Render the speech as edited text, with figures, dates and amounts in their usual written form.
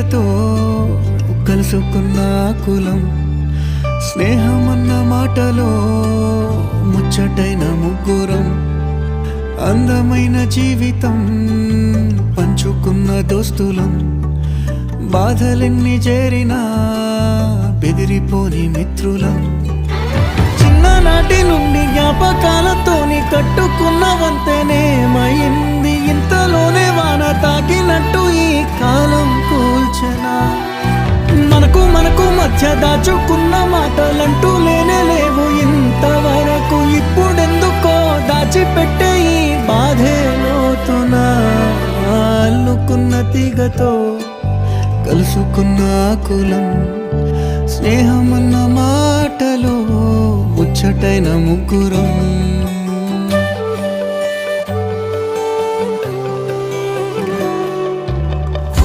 తీగతో కలుసుకున్న కులం, స్నేహమన్న మాటలో ముచ్చటైన ముగ్గురం, అందమైన జీవితం పంచుకున్న దోస్తులం, బాధలెన్ని చేరినా బెదిరిపోని మిత్రులం, చిన్ననాటి నుండి జ్ఞాపకాలతోని కట్టుకున్న వంతెనేమైంది, ఇంతలోనే వాన తాకినట్టు ఈ కాలం కూల్చెనా. మనకు మధ్య దాచుకున్న మాటలంటూ లేనే లేవు ఇంతవరకు, ఇప్పుడెందుకో దాచిపెట్టే ఈ బాధే లోతున. అల్లుకున్న తీగతో కలుసుకున్న కులం, స్నేహమన్న మాటలో ముచ్చటైన ముగ్గురం.